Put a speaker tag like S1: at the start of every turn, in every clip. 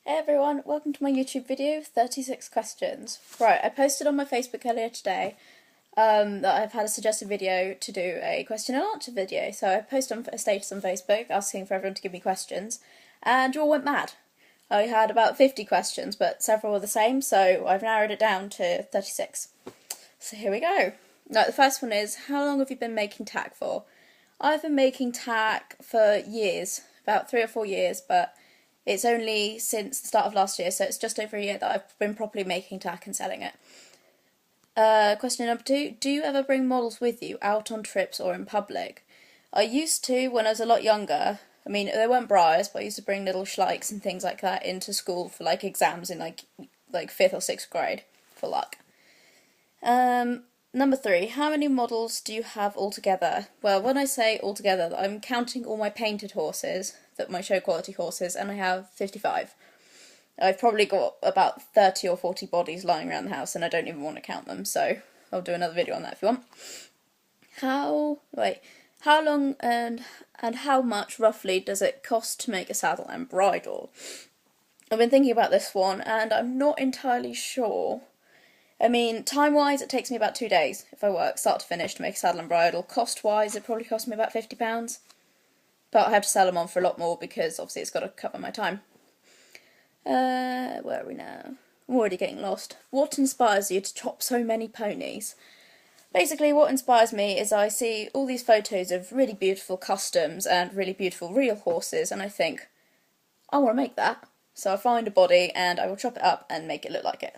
S1: Hey everyone, welcome to my YouTube video, 36 questions. Right, I posted on my Facebook earlier today that I've had a suggested video to do a question and answer video. So I posted on a status on Facebook asking for everyone to give me questions, and you all went mad. I had about 50 questions, but several were the same, so I've narrowed it down to 36. So here we go. Right, the first one is, how long have you been making tack for? I've been making tack for years, about 3 or 4 years, but it's only since the start of last year, so it's just over a year that I've been properly making tack and selling it. Question number 2, do you ever bring models with you out on trips or in public? I used to when I was a lot younger. I mean, they weren't briars, but I used to bring little schlikes and things like that into school for like exams in like 5th or 6th grade, for luck. Number 3, how many models do you have altogether? Well, when I say altogether, I'm counting all my painted horses, my show quality horses, and I have 55. I've probably got about 30 or 40 bodies lying around the house, and I don't even want to count them, so I'll do another video on that if you want. How long and how much roughly does it cost to make a saddle and bridle? I've been thinking about this one, and I'm not entirely sure. I mean, time-wise, it takes me about 2 days if I work start to finish to make a saddle and bridle. Cost-wise, it probably cost me about £50. But I have to sell them on for a lot more because obviously it's got to cover my time. Where are we now? I'm already getting lost. What inspires you to chop so many ponies? Basically, what inspires me is I see all these photos of really beautiful customs and really beautiful real horses, and I think, I want to make that. So I find a body and I will chop it up and make it look like it.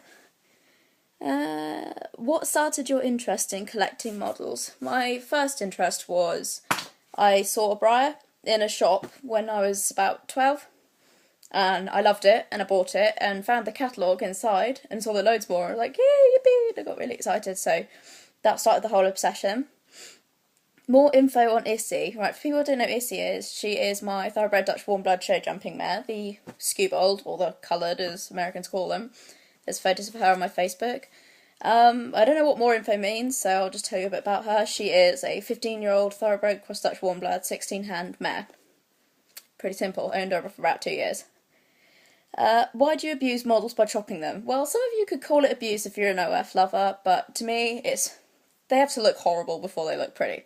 S1: What started your interest in collecting models? My first interest was I saw a briar in a shop when I was about 12, and I loved it, and I bought it, and found the catalogue inside, and saw the loads more, and like, yay, yippee, and I got really excited, so that started the whole obsession. More info on Issy. Right, for people who don't know who Issy is, she is my thoroughbred Dutch warm blood show jumping mare, the skewbald, or the coloured as Americans call them. There's photos of her on my Facebook. I don't know what more info means, so I'll just tell you a bit about her. She is a 15-year-old thoroughbred cross Dutch warm blood 16-hand mare. Pretty simple. Owned her for about 2 years. Why do you abuse models by chopping them? Well, some of you could call it abuse if you're an OF lover, but to me, they have to look horrible before they look pretty.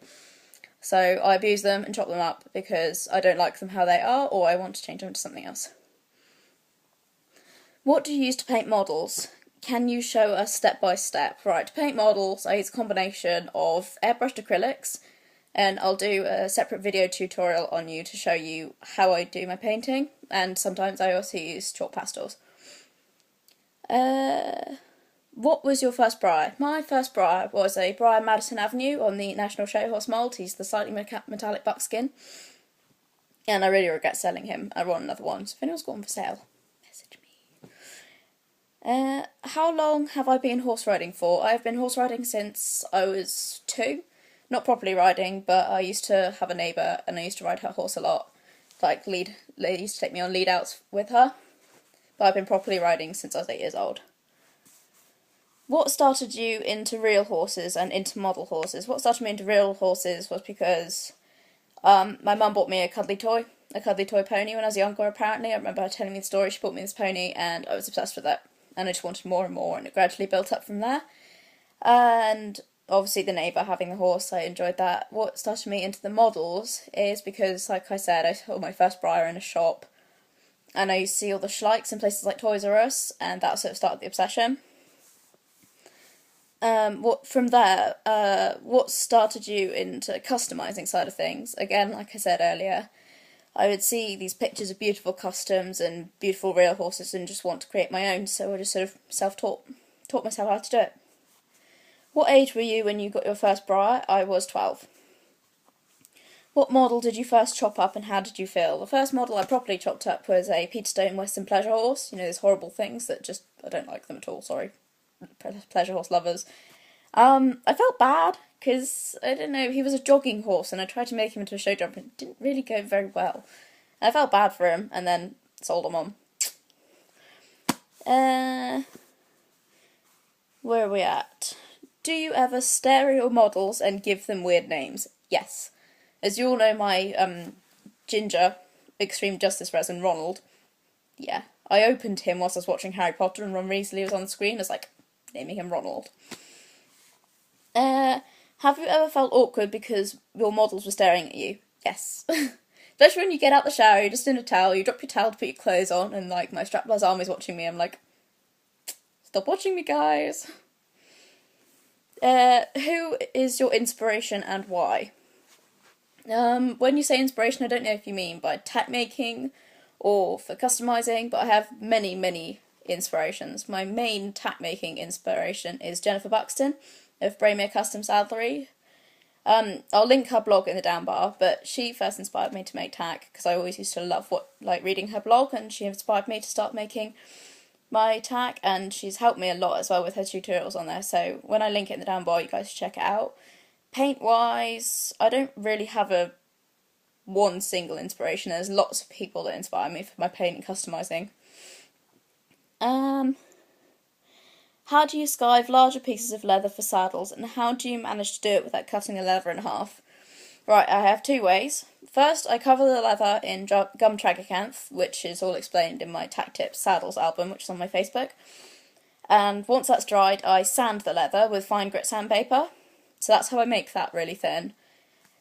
S1: So I abuse them and chop them up because I don't like them how they are, or I want to change them to something else. What do you use to paint models? Can you show us step by step? Right, to paint models, I use a combination of airbrushed acrylics, and I'll do a separate video tutorial on you to show you how I do my painting, and sometimes I also use chalk pastels. What was your first briar? My first briar was a briar Madison Avenue on the National Show Horse mould. He's the slightly metallic buckskin, and I really regret selling him. I want another one, so if anyone's got one for sale, message me. How long have I been horse riding for? I've been horse riding since I was 2. Not properly riding, but I used to have a neighbour and I used to ride her horse a lot. They used to take me on lead outs with her. But I've been properly riding since I was 8 years old. What started you into real horses and into model horses? What started me into real horses was because my mum bought me a cuddly toy pony when I was younger, apparently. I remember her telling me the story. She bought me this pony and I was obsessed with it. And I just wanted more and more, and it gradually built up from there. And obviously the neighbour having the horse, I enjoyed that. What started me into the models is because, like I said, I saw my first briar in a shop, and I used to see all the schlikes in places like Toys R Us, and that sort of started the obsession. From there, what started you into customising side of things? Again, like I said earlier, I would see these pictures of beautiful customs and beautiful real horses and just want to create my own, so I just sort of taught myself how to do it. What age were you when you got your first briar? I was 12. What model did you first chop up and how did you feel? The first model I properly chopped up was a Peterstone Western Pleasure Horse. You know, those horrible things that just, I don't like them at all, sorry. Pleasure horse lovers. I felt bad because, I don't know, he was a jogging horse and I tried to make him into a show jumper and it didn't really go very well. I felt bad for him and then sold him on. Where are we at? Do you ever stereo models and give them weird names? Yes. As you all know, my Ginger Extreme Justice resin, Ronald, yeah, I opened him whilst I was watching Harry Potter and Ron Weasley was on the screen. I was like, naming him Ronald. Have you ever felt awkward because your models were staring at you? Yes. Especially when you get out the shower, you're just in a towel, you drop your towel to put your clothes on, and like my strapless army's watching me. I'm like, stop watching me, guys. Who is your inspiration and why? When you say inspiration, I don't know if you mean by tack making or for customizing, but I have many, many inspirations. My main tack making inspiration is Jennifer Buxton of Braemere Custom Saddlery. I'll link her blog in the down bar, but she first inspired me to make tack because I always used to love reading her blog, and she inspired me to start making my tack, and she's helped me a lot as well with her tutorials on there. So when I link it in the down bar, you guys should check it out. Paint wise, I don't really have one single inspiration. There's lots of people that inspire me for my paint and customizing. How do you skive larger pieces of leather for saddles, and how do you manage to do it without cutting the leather in half? Right, I have two ways. First, I cover the leather in gum tragacanth, which is all explained in my Tack Tips Saddles album, which is on my Facebook. And once that's dried, I sand the leather with fine grit sandpaper. So that's how I make that really thin.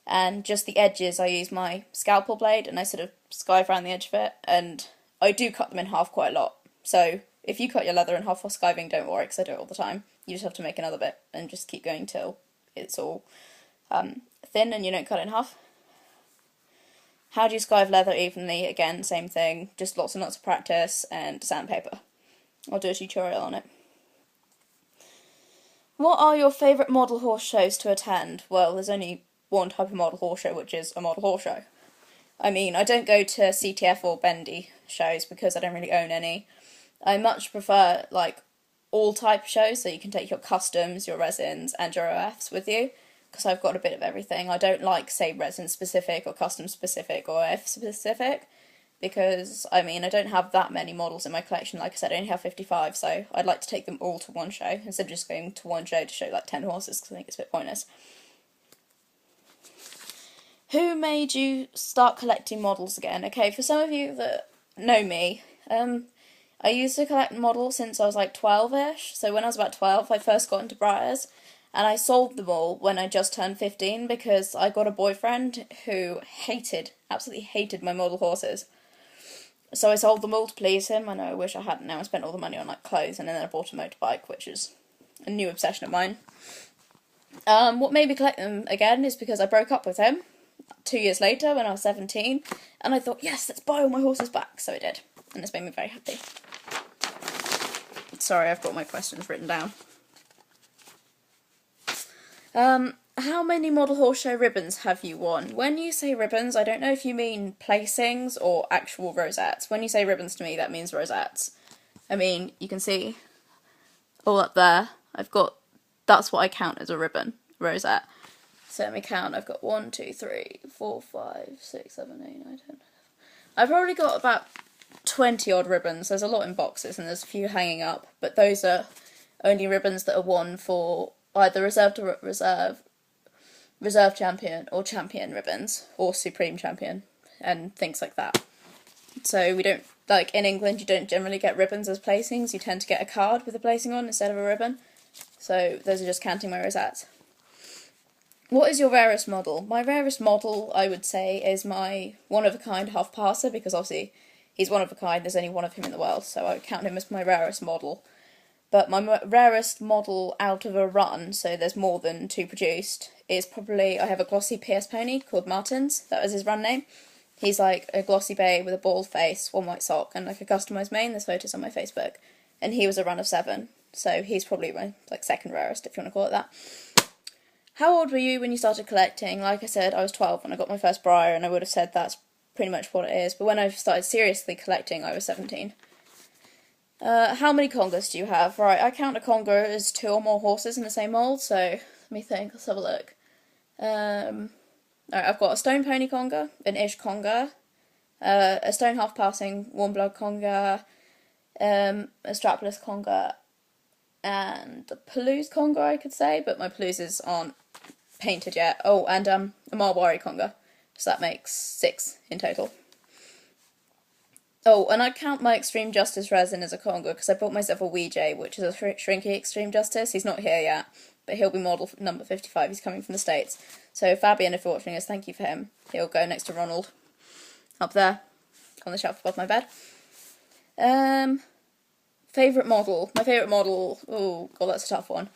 S1: And just the edges, I use my scalpel blade and I sort of skive around the edge of it. And I do cut them in half quite a lot. So if you cut your leather in half while skiving, don't worry, because I do it all the time. You just have to make another bit and just keep going till it's all thin and you don't cut it in half. How do you skive leather evenly? Again, same thing, just lots and lots of practice and sandpaper. I'll do a tutorial on it. What are your favourite model horse shows to attend? Well, there's only one type of model horse show, which is a model horse show. I mean, I don't go to CTF or Bendy shows because I don't really own any. I much prefer, like, all type of shows, so you can take your customs, your resins, and your OFs with you, because I've got a bit of everything. I don't like, say, resin specific or custom specific or OF specific, because, I mean, I don't have that many models in my collection. Like I said, I only have 55, so I'd like to take them all to one show, instead of just going to one show to show, like, 10 horses, because I think it's a bit pointless. Who made you start collecting models again? Okay, for some of you that know me, I used to collect models since I was like 12-ish, so when I was about 12 I first got into Briars, and I sold them all when I just turned 15 because I got a boyfriend who absolutely hated my model horses. So I sold them all to please him. I know I wish I hadn't now. I spent all the money on like clothes, and then I bought a motorbike, which is a new obsession of mine. What made me collect them again is because I broke up with him 2 years later when I was 17, and I thought, yes, let's buy all my horses back, so I did, and it's made me very happy. Sorry, I've got my questions written down. How many model horse show ribbons have you won? When you say ribbons, I don't know if you mean placings or actual rosettes. When you say ribbons to me, that means rosettes. I mean, you can see all up there, that's what I count as a ribbon, rosette. So let me count, I've got 1, 2, 3, 4, 5, 6, 7, 8, 9, 10. I've probably got about 20 odd ribbons. There's a lot in boxes and there's a few hanging up, but those are only ribbons that are won for either reserve to reserve champion or champion ribbons, or supreme champion, and things like that. So we don't, like in England, you don't generally get ribbons as placings, you tend to get a card with a placing on instead of a ribbon. So those are just counting my rosettes. What is your rarest model? My rarest model, I would say, is my one-of-a-kind half-passer, because obviously he's one of a kind, there's only one of him in the world, so I would count him as my rarest model. But my rarest model out of a run, so there's more than 2 produced, is probably, I have a glossy PS pony called Martins, that was his run name. He's like a glossy bay with a bald face, 1 white sock, and like a customised mane. There's photos on my Facebook. And he was a run of 7, so he's probably my second rarest, if you want to call it that. How old were you when you started collecting? Like I said, I was 12 when I got my first Briar, and I would have said that's pretty much what it is. But when I started seriously collecting, I was 17. How many congers do you have? Right, I count a conger as 2 or more horses in the same mould, so let me think, let's have a look. Alright, I've got a stone pony conger, an ish conger, a stone half-passing warm blood conger, a strapless conger, and a Palouse conger, I could say, but my Palouses aren't painted yet. Oh, and a Marwari conger, so that makes 6 in total. Oh, and I count my Extreme Justice resin as a Conga because I bought myself a Weejay, which is a shrinky Extreme Justice. He's not here yet, but he'll be model number 55. He's coming from the States. So Fabian, if you're watching this, thank you for him. He'll go next to Ronald. Up there, on the shelf above my bed. Favourite model. My favourite model... Oh, God, that's a tough one.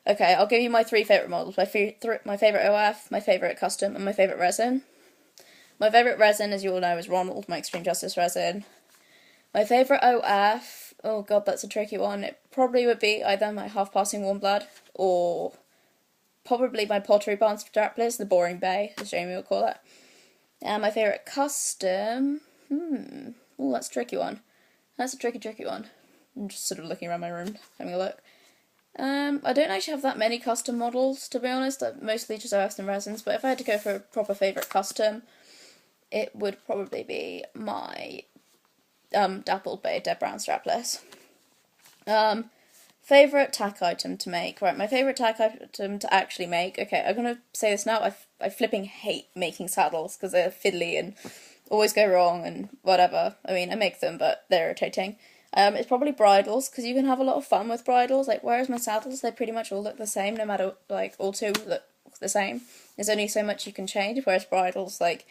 S1: Okay, I'll give you my 3 favourite models. My favourite OF, my favourite custom, and my favourite resin. My favourite resin, as you all know, is Ronald, my Extreme Justice resin. My favourite OF, oh god, that's a tricky one. It probably would be either my Half-Passing Warm Blood or probably my Pottery Barn Strapless, the Boring Bay, as Jamie would call it. And my favourite custom, oh, that's a tricky one. That's a tricky one. I'm just sort of looking around my room, having a look. I don't actually have that many custom models, to be honest. I'm mostly just OFs and resins, but if I had to go for a proper favourite custom, it would probably be my Dappled Bay Dead Brown Strapless. Favourite tack item to make. Right, my favourite tack item to actually make. Okay, I'm going to say this now. I flipping hate making saddles because they're fiddly and always go wrong and whatever. I mean, I make them, but they're irritating. It's probably bridles, because you can have a lot of fun with bridles. Like, whereas my saddles, they pretty much all look the same, no matter, like, all 2 look the same. There's only so much you can change, whereas bridles, like,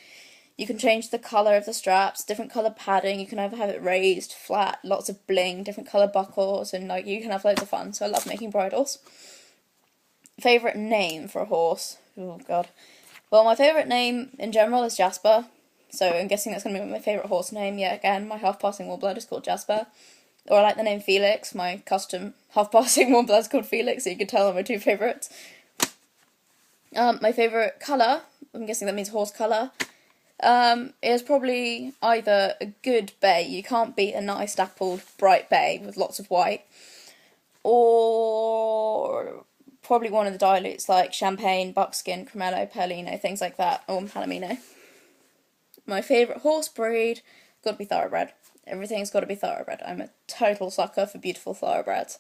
S1: you can change the colour of the straps, different colour padding, you can either have it raised, flat, lots of bling, different colour buckles, and, like, you can have loads of fun, so I love making bridles. Favourite name for a horse? Oh, God. Well, my favourite name, in general, is Jasper. So I'm guessing that's going to be my favourite horse name. Yeah, again, my Half-Passing Warm Blood is called Jasper. Or I like the name Felix. My custom Half-Passing Warm Blood is called Felix, so you can tell they're my 2 favourites. My favourite colour, I'm guessing that means horse colour, is probably either a good bay. You can't beat a nice dappled bright bay with lots of white. Or probably one of the dilutes like Champagne, Buckskin, Cremello, Perlino, things like that. Or Palomino. My favourite horse breed, got to be thoroughbred. Everything's got to be thoroughbred. I'm a total sucker for beautiful thoroughbreds.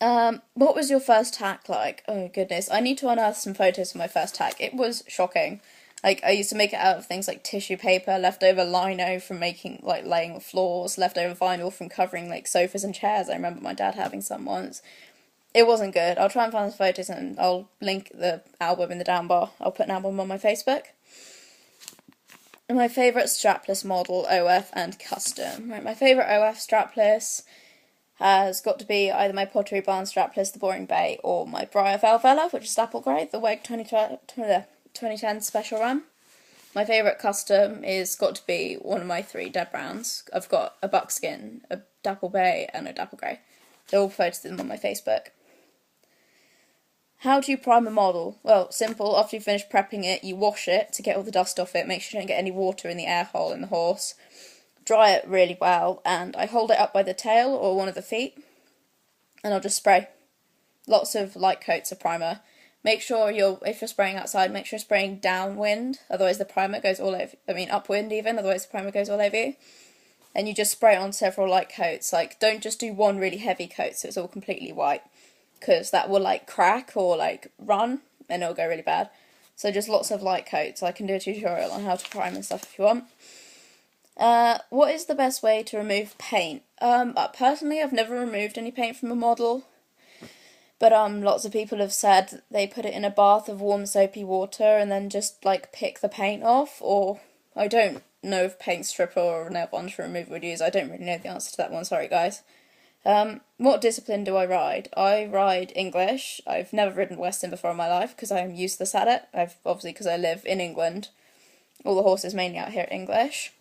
S1: What was your first tack like? Oh goodness, I need to unearth some photos of my first tack. It was shocking. Like, I used to make it out of things like tissue paper, leftover lino from making, like, laying the floors, leftover vinyl from covering, like, sofas and chairs. I remember my dad having some once. It wasn't good. I'll try and find some photos and I'll link the album in the down bar. I'll put an album on my Facebook. My favourite strapless model, OF and custom. Right, my favourite OF strapless has got to be either my Pottery Barn strapless, the Boring Bay, or my Briar Velvella, which is apple grey, the WEG 2010 special run. My favourite custom is got to be one of my 3 Dead Browns. I've got a Buckskin, a Dapple Bay, and a Dapple Grey. They're all photos of them on my Facebook. How do you prime a model? Well, simple. After you finish prepping it, you wash it to get all the dust off it. Make sure you don't get any water in the air hole in the horse. Dry it really well, and I hold it up by the tail or one of the feet, and I'll just spray. Lots of light coats of primer. Make sure if you're spraying outside, make sure you're spraying downwind, otherwise the primer goes all over, upwind even, otherwise the primer goes all over you. And you just spray it on several light coats. Like, don't just do one really heavy coat so it's all completely white, because that will, like, crack or, like, run, and it'll go really bad. So just lots of light coats. I can do a tutorial on how to prime and stuff if you want. What is the best way to remove paint? Personally, I've never removed any paint from a model, but lots of people have said they put it in a bath of warm soapy water and then just, like, pick the paint off, or I don't know if paint stripper or nail varnish remover would use. I don't really know the answer to that one, sorry guys. What discipline do I ride? I ride English. I've never ridden Western before in my life because I'm useless at it. Obviously because I live in England. All the horses mainly out here are English.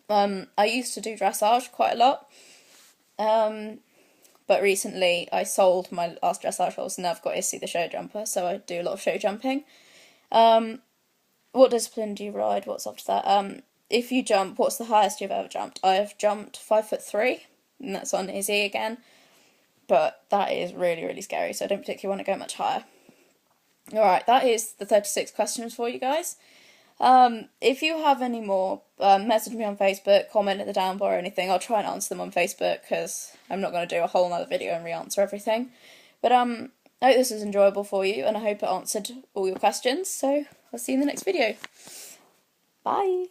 S1: I used to do dressage quite a lot. But recently I sold my last dressage horse and now I've got Issy the show jumper, so I do a lot of show jumping. What discipline do you ride? What's after that? If you jump, what's the highest you've ever jumped? I have jumped 5'3", and that's on Izzy again. But that is really, really scary, so I don't particularly want to go much higher. Alright, that is the 36 questions for you guys. If you have any more, message me on Facebook, comment at the down bar or anything. I'll try and answer them on Facebook, because I'm not going to do a whole other video and re-answer everything. But I hope this was enjoyable for you, and I hope it answered all your questions, so I'll see you in the next video. Bye!